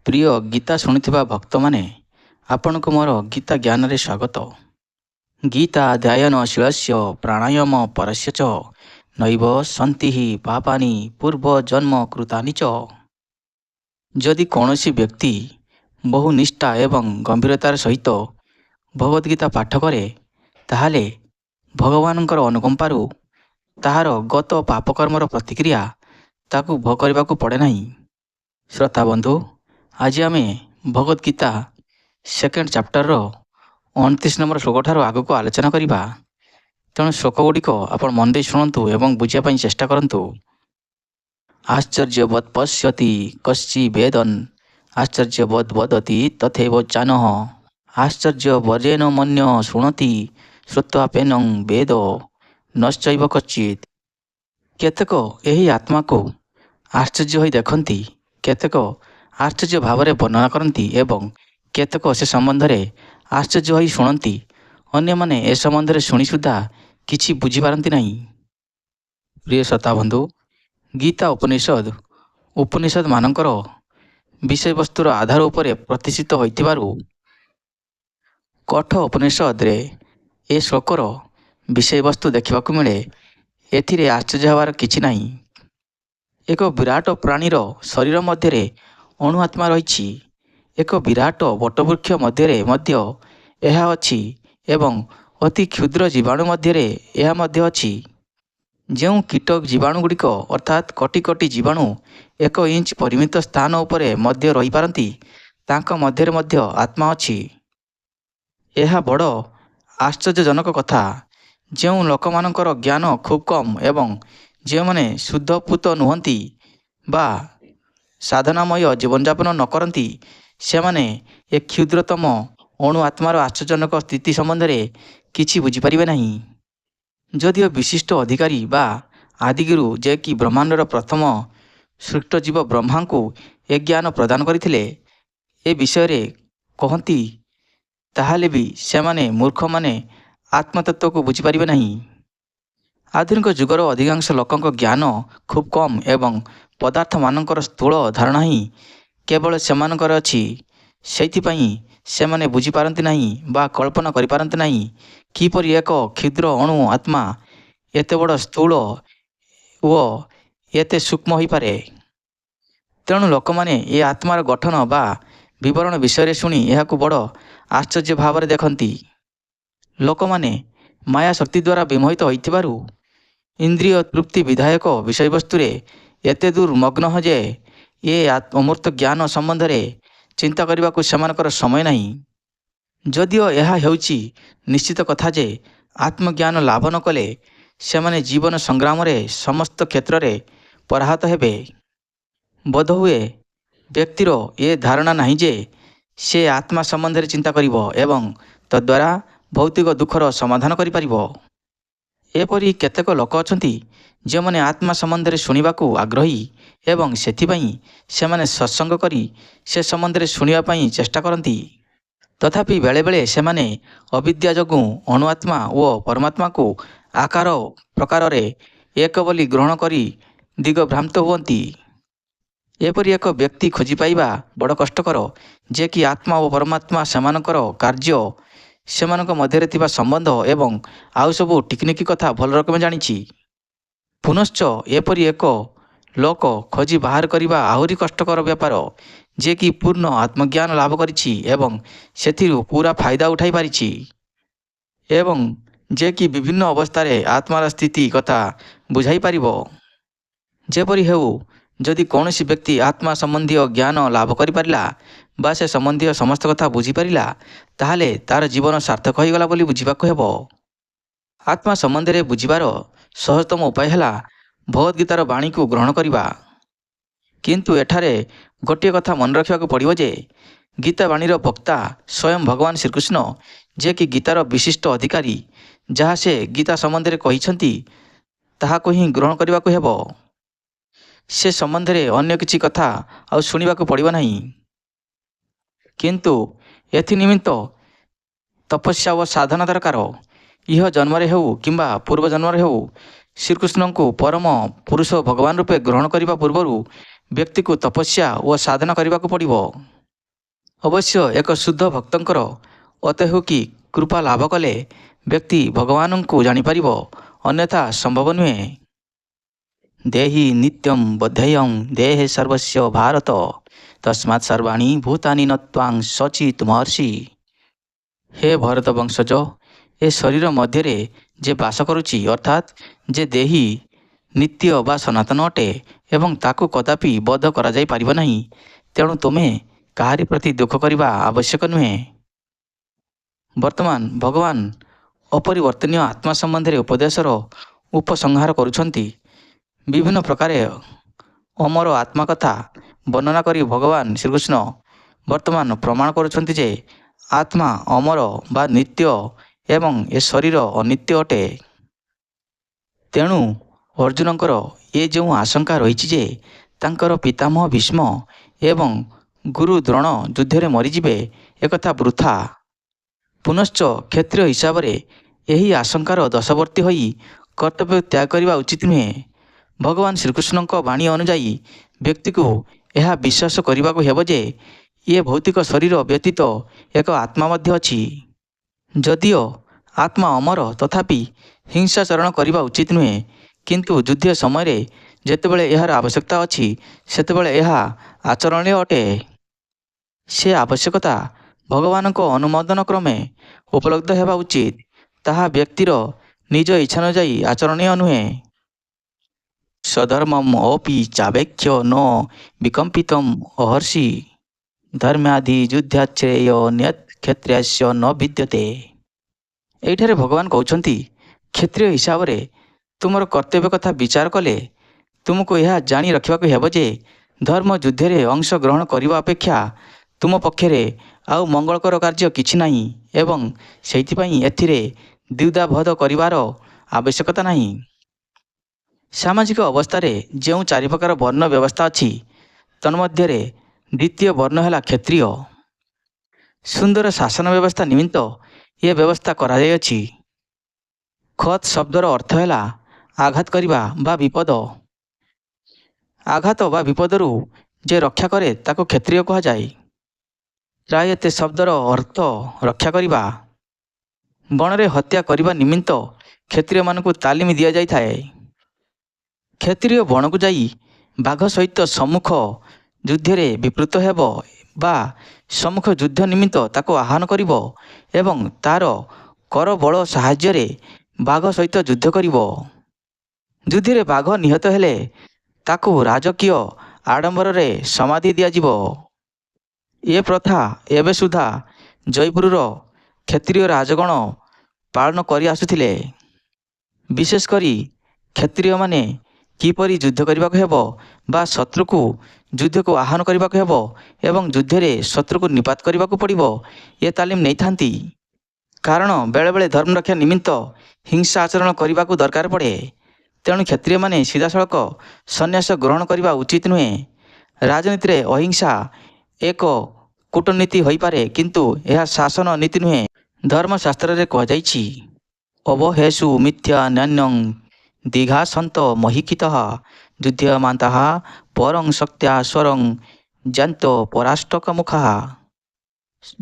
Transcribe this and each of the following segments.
ପ୍ରିୟ ଗୀତା ଶୁଣିଥିବା ଭକ୍ତମାନେ, ଆପଣଙ୍କୁ ମୋର ଗୀତା ଜ୍ଞାନରେ ସ୍ୱାଗତ। ଗୀତା ଧ୍ୟାୟନ ଶିଳସ୍ୟ ପ୍ରାଣାୟାମ ପରସ୍ୟ ଚ ନୈବ ସନ୍ତି ପାପାନି ପୂର୍ବ ଜନ୍ମ କୃତାନି ଚ। ଯଦି କୌଣସି ବ୍ୟକ୍ତି ବହୁ ନିଷ୍ଠା ଏବଂ ଗମ୍ଭୀରତାର ସହିତ ଭଗବଦ୍ଗୀତା ପାଠ କରେ, ତାହେଲେ ଭଗବାନଙ୍କର ଅନୁକମ୍ପାରୁ ତାହାର ଗତ ପାପକର୍ମର ପ୍ରତିକ୍ରିୟା ତାକୁ ଭୋଗ କରିବାକୁ ପଡ଼େ ନାହିଁ। ଶ୍ରୋତାବନ୍ଧୁ, ଆଜି ଆମେ ଭଗବଦ୍ଗୀତା ସେକେଣ୍ଡ ଚାପ୍ଟରର 29 ନମ୍ବର ଶ୍ଲୋକଠାରୁ ଆଗକୁ ଆଲୋଚନା କରିବା। ତେଣୁ ଶ୍ଲୋକଗୁଡ଼ିକ ଆପଣ ମନ ଦେଇ ଶୁଣନ୍ତୁ ଏବଂ ବୁଝିବା ପାଇଁ ଚେଷ୍ଟା କରନ୍ତୁ। ଆଶ୍ଚର୍ଯ୍ୟବତ୍ ପଶ୍ୟତି କଶ୍ଚି ବେଦନ୍ ଆଶ୍ଚର୍ଯ୍ୟବତ୍ ବଦତି ତଥୈବ ଚାନଃ ଆଶ୍ଚର୍ଯ୍ୟବର୍ଜେନ ମନ୍ୟ ଶୃଣୋତି ଶ୍ରୁତ୍ୱାପ୍ୟେନଂ ବେଦ ନଶ୍ଚୈବ କଶ୍ଚିତ୍। କେତେକ ଏହି ଆତ୍ମାକୁ ଆଶ୍ଚର୍ଯ୍ୟ ହୋଇ ଦେଖନ୍ତି, କେତେକ ଆଶ୍ଚର୍ଯ୍ୟ ଭାବରେ ବର୍ଣ୍ଣନା କରନ୍ତି ଏବଂ କେତେକ ସେ ସମ୍ବନ୍ଧରେ ଆଶ୍ଚର୍ଯ୍ୟ ହୋଇ ଶୁଣନ୍ତି। ଅନ୍ୟମାନେ ଏ ସମ୍ବନ୍ଧରେ ଶୁଣି ସୁଦ୍ଧା କିଛି ବୁଝିପାରନ୍ତି ନାହିଁ। ପ୍ରିୟ ଶ୍ରୋତାବନ୍ଧୁ, ଗୀତା ଉପନିଷଦମାନଙ୍କର ବିଷୟବସ୍ତୁର ଆଧାର ଉପରେ ପ୍ରତିଷ୍ଠିତ ହୋଇଥିବାରୁ କଠ ଉପନିଷଦରେ ଏ ଶ୍ଲୋକର ବିଷୟବସ୍ତୁ ଦେଖିବାକୁ ମିଳେ। ଏଥିରେ ଆଶ୍ଚର୍ଯ୍ୟ ହେବାର କିଛି ନାହିଁ। ଏକ ବିରାଟ ପ୍ରାଣୀର ଶରୀର ମଧ୍ୟରେ ଅଣୁ ଆତ୍ମା ରହିଛି। ଏକ ବିରାଟ ବଟବୃକ୍ଷ ମଧ୍ୟରେ ମଧ୍ୟ ଏହା ଅଛି ଏବଂ ଅତି କ୍ଷୁଦ୍ର ଜୀବାଣୁ ମଧ୍ୟରେ ଏହା ମଧ୍ୟ ଅଛି। ଯେଉଁ କୀଟ ଜୀବାଣୁଗୁଡ଼ିକ ଅର୍ଥାତ୍ କୋଟି କୋଟି ଜୀବାଣୁ 1 ଇଞ୍ଚ ପରିମିତ ସ୍ଥାନ ଉପରେ ମଧ୍ୟ ରହିପାରନ୍ତି, ତାଙ୍କ ମଧ୍ୟରେ ମଧ୍ୟ ଆତ୍ମା ଅଛି। ଏହା ବଡ଼ ଆଶ୍ଚର୍ଯ୍ୟଜନକ କଥା। ଯେଉଁ ଲୋକମାନଙ୍କର ଜ୍ଞାନ ଖୁବ୍ କମ୍ ଏବଂ ଯେଉଁମାନେ ଶୁଦ୍ଧପୂତ ନୁହନ୍ତି ବା ସାଧନାମୟ ଜୀବନଯାପନ ନ କରନ୍ତି, ସେମାନେ ଏ କ୍ଷୁଦ୍ରତମ ଅଣୁ ଆତ୍ମାର ଆଶ୍ଚର୍ଯ୍ୟଜନକ ସ୍ଥିତି ସମ୍ବନ୍ଧରେ କିଛି ବୁଝିପାରିବେ ନାହିଁ। ଯଦିଓ ବିଶିଷ୍ଟ ଅଧିକାରୀ ବା ଆଦିଗୁରୁ, ଯେ କି ବ୍ରହ୍ମାଣ୍ଡର ପ୍ରଥମ ସୃଷ୍ଟଜୀବ ବ୍ରହ୍ମାଙ୍କୁ ଏ ଜ୍ଞାନ ପ୍ରଦାନ କରିଥିଲେ, ଏ ବିଷୟରେ କହନ୍ତି, ତାହେଲେ ବି ସେମାନେ ମୂର୍ଖମାନେ ଆତ୍ମତତ୍ତ୍ୱକୁ ବୁଝିପାରିବେ ନାହିଁ। ଆଧୁନିକ ଯୁଗର ଅଧିକାଂଶ ଲୋକଙ୍କ ଜ୍ଞାନ ଖୁବ୍ କମ୍ ଏବଂ ପଦାର୍ଥମାନଙ୍କର ସ୍ଥୂଳ ଧାରଣା ହିଁ କେବଳ ସେମାନଙ୍କର ଅଛି। ସେଇଥିପାଇଁ ସେମାନେ ବୁଝିପାରନ୍ତି ନାହିଁ ବା କଳ୍ପନା କରିପାରନ୍ତି ନାହିଁ କିପରି ଏକ କ୍ଷୁଦ୍ର ଅଣୁ ଆତ୍ମା ଏତେ ବଡ଼ ସ୍ଥୂଳ ଓ ଏତେ ସୂକ୍ଷ୍ମ ହୋଇପାରେ। ତେଣୁ ଲୋକମାନେ ଏ ଆତ୍ମାର ଗଠନ ବା ବିବରଣ ବିଷୟରେ ଶୁଣି ଏହାକୁ ବଡ଼ ଆଶ୍ଚର୍ଯ୍ୟ ଭାବରେ ଦେଖନ୍ତି। ଲୋକମାନେ ମାୟା ଶକ୍ତି ଦ୍ୱାରା ବିମୋହିତ ହୋଇଥିବାରୁ ଇନ୍ଦ୍ରିୟ ତୃପ୍ତି ବିଧାୟକ ବିଷୟବସ୍ତୁରେ ଏତେ ଦୂର ମଗ୍ନ ଯେ ଏ ଅମୂର୍ତ୍ତ ଜ୍ଞାନ ସମ୍ବନ୍ଧରେ ଚିନ୍ତା କରିବାକୁ ସେମାନଙ୍କର ସମୟ ନାହିଁ। ଯଦିଓ ଏହା ହେଉଛି ନିଶ୍ଚିତ କଥା ଯେ ଆତ୍ମଜ୍ଞାନ ଲାଭ ନ କଲେ ସେମାନେ ଜୀବନ ସଂଗ୍ରାମରେ ସମସ୍ତ କ୍ଷେତ୍ରରେ ପରାହତ ହେବେ। ବୋଧହୁଏ ବ୍ୟକ୍ତିର ଏ ଧାରଣା ନାହିଁ ଯେ ସେ ଆତ୍ମା ସମ୍ବନ୍ଧରେ ଚିନ୍ତା କରିବ ଏବଂ ତଦ୍ୱାରା ଭୌତିକ ଦୁଃଖର ସମାଧାନ କରିପାରିବ। ଏପରି କେତେକ ଲୋକ ଅଛନ୍ତି ଯେଉଁମାନେ ଆତ୍ମା ସମ୍ବନ୍ଧରେ ଶୁଣିବାକୁ ଆଗ୍ରହୀ ଏବଂ ସେଥିପାଇଁ ସେମାନେ ସତ୍ସଙ୍ଗ କରି ସେ ସମ୍ବନ୍ଧରେ ଶୁଣିବା ପାଇଁ ଚେଷ୍ଟା କରନ୍ତି। ତଥାପି ବେଳେବେଳେ ସେମାନେ ଅବିଦ୍ୟା ଯୋଗୁଁ ଅଣୁଆତ୍ମା ଓ ପରମାତ୍ମାକୁ ଆକାର ପ୍ରକାରରେ ଏକ ବୋଲି ଗ୍ରହଣ କରି ଦିଗଭ୍ରାନ୍ତ ହୁଅନ୍ତି। ଏପରି ଏକ ବ୍ୟକ୍ତି ଖୋଜି ପାଇବା ବଡ଼ କଷ୍ଟକର, ଯେ କି ଆତ୍ମା ଓ ପରମାତ୍ମା, ସେମାନଙ୍କର କାର୍ଯ୍ୟ, ସେମାନଙ୍କ ମଧ୍ୟରେ ଥିବା ସମ୍ବନ୍ଧ ଏବଂ ଆଉ ସବୁ ଟିକିନିକି କଥା ଭଲ ରକମେ ଜାଣିଛି। ପୁନଶ୍ଚ ଏପରି ଏକ ଲୋକ ଖୋଜି ବାହାର କରିବା ଆହୁରି କଷ୍ଟକର ବ୍ୟାପାର, ଯେ କି ପୂର୍ଣ୍ଣ ଆତ୍ମଜ୍ଞାନ ଲାଭ କରିଛି ଏବଂ ସେଥିରୁ ପୂରା ଫାଇଦା ଉଠାଇ ପାରିଛି ଏବଂ ଯେ କି ବିଭିନ୍ନ ଅବସ୍ଥାରେ ଆତ୍ମାର ସ୍ଥିତି କଥା ବୁଝାଇ ପାରିବ। ଯେପରି ହେଉ, ଯଦି କୌଣସି ବ୍ୟକ୍ତି ଆତ୍ମା ସମ୍ବନ୍ଧୀୟ ଜ୍ଞାନ ଲାଭ କରିପାରିଲା ବା ସେ ସମ୍ବନ୍ଧୀୟ ସମସ୍ତ କଥା ବୁଝିପାରିଲା, ତାହେଲେ ତା'ର ଜୀବନ ସାର୍ଥକ ହୋଇଗଲା ବୋଲି ବୁଝିବାକୁ ହେବ। ଆତ୍ମା ସମ୍ବନ୍ଧରେ ବୁଝିବାର ସହଜତମ ଉପାୟ ହେଲା ଭଗବଦ୍ଗୀତାର ବାଣୀକୁ ଗ୍ରହଣ କରିବା। କିନ୍ତୁ ଏଠାରେ ଗୋଟିଏ କଥା ମନେ ରଖିବାକୁ ପଡ଼ିବ ଯେ ଗୀତା ବାଣୀର ବକ୍ତା ସ୍ୱୟଂ ଭଗବାନ ଶ୍ରୀକୃଷ୍ଣ, ଯେ କି ଗୀତାର ବିଶିଷ୍ଟ ଅଧିକାରୀ। ଯାହା ସେ ଗୀତା ସମ୍ବନ୍ଧରେ କହିଛନ୍ତି ତାହାକୁ ହିଁ ଗ୍ରହଣ କରିବାକୁ ହେବ। ସେ ସମ୍ବନ୍ଧରେ ଅନ୍ୟ କିଛି କଥା ଆଉ ଶୁଣିବାକୁ ପଡ଼ିବ ନାହିଁ। କିନ୍ତୁ ଏଥିନିମିତ୍ତ ତପସ୍ୟା ଓ ସାଧନା ଦରକାର। ଇହ ଜନ୍ମରେ ହେଉ କିମ୍ବା ପୂର୍ବ ଜନ୍ମରେ ହେଉ, ଶ୍ରୀକୃଷ୍ଣଙ୍କୁ ପରମ ପୁରୁଷ ଭଗବାନ ରୂପେ ଗ୍ରହଣ କରିବା ପୂର୍ବରୁ ବ୍ୟକ୍ତିକୁ ତପସ୍ୟା ଓ ସାଧନା କରିବାକୁ ପଡ଼ିବ। ଅବଶ୍ୟ ଏକ ଶୁଦ୍ଧ ଭକ୍ତଙ୍କର ଅତହେଉକି କୃପା ଲାଭ କଲେ ବ୍ୟକ୍ତି ଭଗବାନଙ୍କୁ ଜାଣିପାରିବ, ଅନ୍ୟଥା ସମ୍ଭବ ନୁହେଁ। ଦେହି ନିତ୍ୟଂ ବଧେୟଂ ଦେହେ ସର୍ବସ୍ୟ ଭାରତ ତସ୍ମାତ୍ ସର୍ବାଣୀ ଭୂତାନି ନତ୍ୱାଂ ସଚିତ୍ ମହର୍ଷି। ହେ ଭରତ ବଂଶଜ, ଏ ଶରୀର ମଧ୍ୟରେ ଯେ ବାସ କରୁଛି ଅର୍ଥାତ୍ ଯେ ଦେହୀ ନିତ୍ୟ ବା ସନାତନ ଅଟେ ଏବଂ ତାକୁ କଦାପି ବଧ କରାଯାଇପାରିବ ନାହିଁ, ତେଣୁ ତୁମେ କାହାରି ପ୍ରତି ଦୁଃଖ କରିବା ଆବଶ୍ୟକ ନୁହେଁ। ବର୍ତ୍ତମାନ ଭଗବାନ ଅପରିବର୍ତ୍ତନୀୟ ଆତ୍ମା ସମ୍ବନ୍ଧରେ ଉପଦେଶର ଉପସଂହାର କରୁଛନ୍ତି। ବିଭିନ୍ନ ପ୍ରକାର ଅମର ଆତ୍ମା କଥା ବର୍ଣ୍ଣନା କରି ଭଗବାନ ଶ୍ରୀକୃଷ୍ଣ ବର୍ତ୍ତମାନ ପ୍ରମାଣ କରୁଛନ୍ତି ଯେ ଆତ୍ମା ଅମର ବା ନିତ୍ୟ ଏବଂ ଏ ଶରୀର ଅନିତ୍ୟ ଅଟେ। ତେଣୁ ଅର୍ଜୁନଙ୍କର ଏ ଯେଉଁ ଆଶଙ୍କା ରହିଛି ଯେ ତାଙ୍କର ପିତାମହ ଭୀଷ୍ମ ଏବଂ ଗୁରୁ ଦ୍ରୋଣ ଯୁଦ୍ଧରେ ମରିଯିବେ, ଏକଥା ବୃଥା। ପୁନଶ୍ଚ କ୍ଷତ୍ରିୟ ହିସାବରେ ଏହି ଆଶଙ୍କାର ଦଶବର୍ତ୍ତୀ ହୋଇ କର୍ତ୍ତବ୍ୟ ତ୍ୟାଗ କରିବା ଉଚିତ ନୁହେଁ। ଭଗବାନ ଶ୍ରୀକୃଷ୍ଣଙ୍କ ବାଣୀ ଅନୁଯାୟୀ ବ୍ୟକ୍ତିକୁ ଏହା ବିଶ୍ୱାସ କରିବାକୁ ହେବ ଯେ ଏ ଭୌତିକ ଶରୀର ବ୍ୟତୀତ ଏକ ଆତ୍ମା ମଧ୍ୟ ଅଛି। ଯଦିଓ ଆତ୍ମା ଅମର, ତଥାପି ହିଂସାଚରଣ କରିବା ଉଚିତ ନୁହେଁ। କିନ୍ତୁ ଯୁଦ୍ଧ ସମୟରେ ଯେତେବେଳେ ଏହାର ଆବଶ୍ୟକତା ଅଛି, ସେତେବେଳେ ଏହା ଆଚରଣୀୟ ଅଟେ। ସେ ଆବଶ୍ୟକତା ଭଗବାନଙ୍କ ଅନୁମୋଦନ କ୍ରମେ ଉପଲବ୍ଧ ହେବା ଉଚିତ। ତାହା ବ୍ୟକ୍ତିର ନିଜ ଇଚ୍ଛାନୁଯାୟୀ ଆଚରଣୀୟ ନୁହେଁ। ସ୍ୱଧର୍ମମ୍ ଅପି ଚାବେକ୍ଷ୍ୟ ନ ବିକମ୍ପିତମ୍ ଅହର୍ଷି ଧର୍ମ୍ୟାଧି ଯୁଦ୍ଧାଶ୍ରେୟ ନ୍ୟତ୍ କ୍ଷତ୍ରିୟସ୍ୟ ନ ବିଦ୍ୟତେ। ଏଇଠାରେ ଭଗବାନ କହୁଛନ୍ତି, କ୍ଷତ୍ରିୟ ହିସାବରେ ତୁମର କର୍ତ୍ତବ୍ୟ କଥା ବିଚାର କଲେ ତୁମକୁ ଏହା ଜାଣି ରଖିବାକୁ ହେବ ଯେ ଧର୍ମ ଯୁଦ୍ଧରେ ଅଂଶଗ୍ରହଣ କରିବା ଅପେକ୍ଷା ତୁମ ପକ୍ଷରେ ଆଉ ମଙ୍ଗଳକର କାର୍ଯ୍ୟ କିଛି ନାହିଁ ଏବଂ ସେଇଥିପାଇଁ ଏଥିରେ ଦ୍ୱିଧାବୋଧ କରିବାର ଆବଶ୍ୟକତା ନାହିଁ। ସାମାଜିକ ଅବସ୍ଥାରେ ଯେଉଁ ଚାରି ପ୍ରକାର ବର୍ଣ୍ଣ ବ୍ୟବସ୍ଥା ଅଛି, ତନ୍ମଧ୍ୟରେ ଦ୍ୱିତୀୟ ବର୍ଣ୍ଣ ହେଲା କ୍ଷତ୍ରିୟ। ସୁନ୍ଦର ଶାସନ ବ୍ୟବସ୍ଥା ନିମିତ୍ତ ଏ ବ୍ୟବସ୍ଥା କରାଯାଇଅଛି। ଖତ୍ ଶବ୍ଦର ଅର୍ଥ ହେଲା ଆଘାତ କରିବା ବା ବିପଦ। ଆଘାତ ବା ବିପଦରୁ ଯେ ରକ୍ଷା କରେ ତାକୁ କ୍ଷତ୍ରିୟ କୁହାଯାଏ। ତ୍ରାୟତେ ଶବ୍ଦର ଅର୍ଥ ରକ୍ଷା କରିବା। ବଣରେ ହତ୍ୟା କରିବା ନିମିତ୍ତ କ୍ଷତ୍ରିୟମାନଙ୍କୁ ତାଲିମ ଦିଆଯାଇଥାଏ। କ୍ଷତ୍ରିୟ ବଣକୁ ଯାଇ ବାଘ ସହିତ ସମ୍ମୁଖ ଯୁଦ୍ଧରେ ବିପୃତ ହେବ ବା ସମ୍ମୁଖ ଯୁଦ୍ଧ ନିମିତ୍ତ ତାକୁ ଆହ୍ୱାନ କରିବ ଏବଂ ତାର କର ବଳ ସାହାଯ୍ୟରେ ବାଘ ସହିତ ଯୁଦ୍ଧ କରିବ। ଯୁଦ୍ଧରେ ବାଘ ନିହତ ହେଲେ ତାକୁ ରାଜକୀୟ ଆଡ଼ମ୍ବରରେ ସମାଧି ଦିଆଯିବ। ଏ ପ୍ରଥା ଏବେ ସୁଦ୍ଧା ଜୟପୁରର କ୍ଷତ୍ରିୟ ରାଜଗଣ ପାଳନ କରି ଆସୁଥିଲେ। ବିଶେଷ କରି କ୍ଷତ୍ରିୟମାନେ କିପରି ଯୁଦ୍ଧ କରିବାକୁ ହେବ ବା ଶତ୍ରୁକୁ ଯୁଦ୍ଧକୁ ଆହ୍ୱାନ କରିବାକୁ ହେବ ଏବଂ ଯୁଦ୍ଧରେ ଶତ୍ରୁକୁ ନିପାତ କରିବାକୁ ପଡ଼ିବ, ଏ ତାଲିମ ନେଇଥାନ୍ତି। କାରଣ ବେଳେବେଳେ ଧର୍ମରକ୍ଷା ନିମିତ୍ତ ହିଂସା ଆଚରଣ କରିବାକୁ ଦରକାର ପଡ଼େ। ତେଣୁ କ୍ଷତ୍ରିୟମାନେ ସିଧାସଳଖ ସନ୍ନ୍ୟାସ ଗ୍ରହଣ କରିବା ଉଚିତ ନୁହେଁ। ରାଜନୀତିରେ ଅହିଂସା ଏକ କୂଟନୀତି ହୋଇପାରେ, କିନ୍ତୁ ଏହା ଶାସନ ନୀତି ନୁହେଁ। ଧର୍ମଶାସ୍ତ୍ରରେ କୁହାଯାଇଛି, ଅବହେଷୁ ମିଥ୍ୟା ନ୍ୟାନ୍ୟଂ ଦିଘାସନ୍ତ ମହିକ୍ଷିତଃ ଯୁଧ୍ୟମାନ୍ତଃ ପରଂ ଶକ୍ତ୍ୟା ସ୍ୱରଂ ଜାନ୍ତ ପରାଷ୍ଟକମୁଖଃ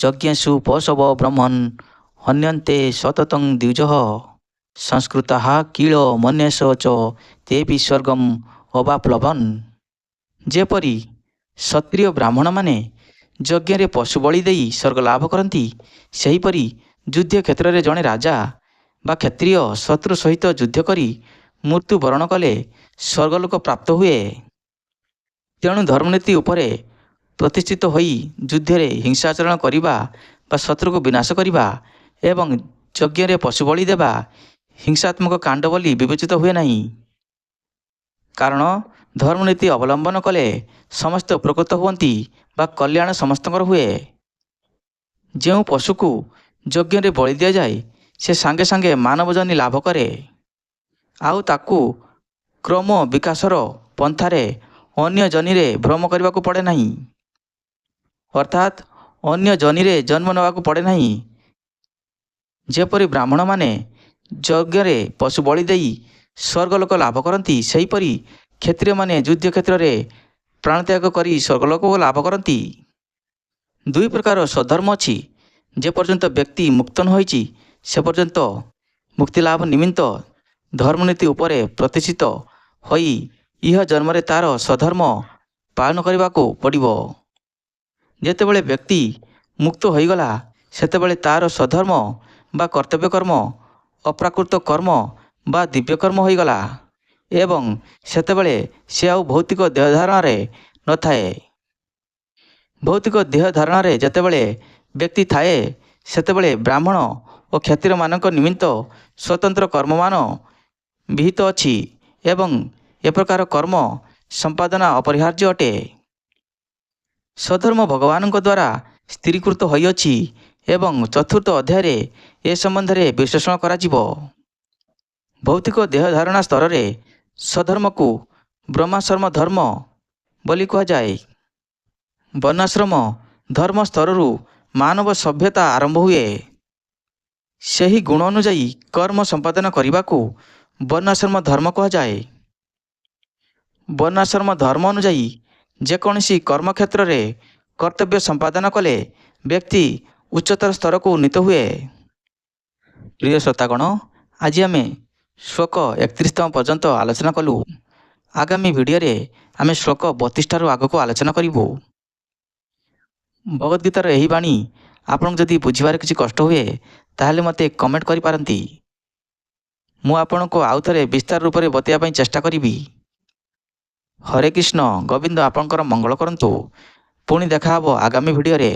ଯଜ୍ଞେଷୁ ପଶବ ବ୍ରହ୍ମନ୍ ହନ୍ୟନ୍ତେ ସତତଂ ଦ୍ୱିଜଃ ସଂସ୍କୃତଃ କିଳ ମନ୍ୟେଷ ଚ ତେପି ସ୍ୱର୍ଗମ୍ ଅବାପ୍ଲବନ୍। ଯେପରି କ୍ଷତ୍ରିୟ ବ୍ରାହ୍ମଣମାନେ ଯଜ୍ଞରେ ପଶୁ ବଳି ଦେଇ ସ୍ୱର୍ଗ ଲାଭ କରନ୍ତି, ସେହିପରି ଯୁଦ୍ଧ କ୍ଷେତ୍ରରେ ଜଣେ ରାଜା ବା କ୍ଷତ୍ରିୟ ଶତ୍ରୁ ସହିତ ଯୁଦ୍ଧ କରି ମୃତ୍ୟୁବରଣ କଲେ ସ୍ୱର୍ଗଲୋକ ପ୍ରାପ୍ତ ହୁଏ। ତେଣୁ ଧର୍ମନୀତି ଉପରେ ପ୍ରତିଷ୍ଠିତ ହୋଇ ଯୁଦ୍ଧରେ ହିଂସାଚରଣ କରିବା ବା ଶତ୍ରୁକୁ ବିନାଶ କରିବା ଏବଂ ଯଜ୍ଞରେ ପଶୁ ବଳି ଦେବା ହିଂସାତ୍ମକ କାଣ୍ଡ ବୋଲି ବିବେଚିତ ହୁଏ ନାହିଁ। କାରଣ ଧର୍ମନୀତି ଅବଲମ୍ବନ କଲେ ସମସ୍ତେ ଉପକୃତ ହୁଅନ୍ତି ବା କଲ୍ୟାଣ ସମସ୍ତଙ୍କର ହୁଏ। ଯେଉଁ ପଶୁକୁ ଯଜ୍ଞରେ ବଳି ଦିଆଯାଏ, ସେ ସାଙ୍ଗେ ସାଙ୍ଗେ ମାନବ ଜନ୍ମ ଲାଭ କରେ। ଆଉ ତାକୁ କ୍ରମ ବିକାଶର ପନ୍ଥାରେ ଅନ୍ୟ ଜନିରେ ଭ୍ରମ କରିବାକୁ ପଡ଼େ ନାହିଁ, ଅର୍ଥାତ୍ ଅନ୍ୟ ଜନିରେ ଜନ୍ମ ନେବାକୁ ପଡ଼େ ନାହିଁ। ଯେପରି ବ୍ରାହ୍ମଣମାନେ ଯଜ୍ଞରେ ପଶୁ ବଳି ଦେଇ ସ୍ୱର୍ଗଲୋକ ଲାଭ କରନ୍ତି, ସେହିପରି କ୍ଷତ୍ରିୟମାନେ ଯୁଦ୍ଧ କ୍ଷେତ୍ରରେ ପ୍ରାଣତ୍ୟାଗ କରି ସ୍ୱର୍ଗଲୋକ ଲାଭ କରନ୍ତି। ଦୁଇ ପ୍ରକାର ସ୍ୱଧର୍ମ ଅଛି। ଯେପର୍ଯ୍ୟନ୍ତ ବ୍ୟକ୍ତି ମୁକ୍ତ ନ ହୋଇଛି ସେ ପର୍ଯ୍ୟନ୍ତ ମୁକ୍ତିଲାଭ ନିମିତ୍ତ ଧର୍ମନୀତି ଉପରେ ପ୍ରତିଷ୍ଠିତ ହୋଇ ଇହ ଜନ୍ମରେ ତା'ର ସ୍ୱଧର୍ମ ପାଳନ କରିବାକୁ ପଡ଼ିବ। ଯେତେବେଳେ ବ୍ୟକ୍ତି ମୁକ୍ତ ହୋଇଗଲା ସେତେବେଳେ ତା'ର ସ୍ୱଧର୍ମ ବା କର୍ତ୍ତବ୍ୟ କର୍ମ ଅପ୍ରାକୃତ କର୍ମ ବା ଦିବ୍ୟକର୍ମ ହୋଇଗଲା ଏବଂ ସେତେବେଳେ ସେ ଆଉ ଭୌତିକ ଦେହ ଧାରଣାରେ ନଥାଏ। ଭୌତିକ ଦେହ ଧାରଣାରେ ଯେତେବେଳେ ବ୍ୟକ୍ତି ଥାଏ ସେତେବେଳେ ବ୍ରାହ୍ମଣ ଓ କ୍ଷତ୍ରିୟମାନଙ୍କ ନିମିତ୍ତ ସ୍ୱତନ୍ତ୍ର କର୍ମମାନ ବିହିତ ଅଛି ଏବଂ ଏ ପ୍ରକାର କର୍ମ ସମ୍ପାଦନା ଅପରିହାର୍ଯ୍ୟ ଅଟେ। ସ୍ୱଧର୍ମ ଭଗବାନଙ୍କ ଦ୍ୱାରା ସ୍ଥିରୀକୃତ ହୋଇଅଛି ଏବଂ ଚତୁର୍ଥ ଅଧ୍ୟାୟରେ ଏ ସମ୍ବନ୍ଧରେ ବିଶ୍ଳେଷଣ କରାଯିବ। ଭୌତିକ ଦେହ ଧାରଣା ସ୍ତରରେ ସ୍ୱଧର୍ମକୁ ବ୍ରହ୍ମାଶ୍ରମ ଧର୍ମ ବୋଲି କୁହାଯାଏ। ବର୍ଣ୍ଣାଶ୍ରମ ଧର୍ମ ସ୍ତରରୁ ମାନବ ସଭ୍ୟତା ଆରମ୍ଭ ହୁଏ। ସେହି ଗୁଣ ଅନୁଯାୟୀ କର୍ମ ସମ୍ପାଦନ କରିବାକୁ ବର୍ଣ୍ଣାଶ୍ରମ ଧର୍ମ କୁହାଯାଏ। ବର୍ଣ୍ଣାଶ୍ରମ ଧର୍ମ ଅନୁଯାୟୀ ଯେକୌଣସି କର୍ମକ୍ଷେତ୍ରରେ କର୍ତ୍ତବ୍ୟ ସମ୍ପାଦନ କଲେ ବ୍ୟକ୍ତି ଉଚ୍ଚତର ସ୍ତରକୁ ଉନ୍ନୀତ ହୁଏ। ପ୍ରିୟ ଶ୍ରୋତାଗଣ, ଆଜି ଆମେ ଶ୍ଲୋକ 31ତମ ପର୍ଯ୍ୟନ୍ତ ଆଲୋଚନା କଲୁ। ଆଗାମୀ ଭିଡ଼ିଓରେ ଆମେ ଶ୍ଲୋକ 32 ଠାରୁ ଆଗକୁ ଆଲୋଚନା କରିବୁ। ଭଗବଦ୍ଗୀତାର ଏହି ବାଣୀ ଆପଣଙ୍କୁ ଯଦି ବୁଝିବାରେ କିଛି କଷ୍ଟ ହୁଏ ତାହେଲେ ମୋତେ କମେଣ୍ଟ କରିପାରନ୍ତି। ମୁଁ ଆପଣଙ୍କୁ ଆଉଥରେ ବିସ୍ତାର ରୂପରେ ବତାଇବା ପାଇଁ ଚେଷ୍ଟା କରିବି। ହରେ କୃଷ୍ଣ, ଗୋବିନ୍ଦ ଆପଣଙ୍କର ମଙ୍ଗଳ କରନ୍ତୁ। ପୁଣି ଦେଖା ହେବ ଆଗାମୀ ଭିଡ଼ିଓରେ।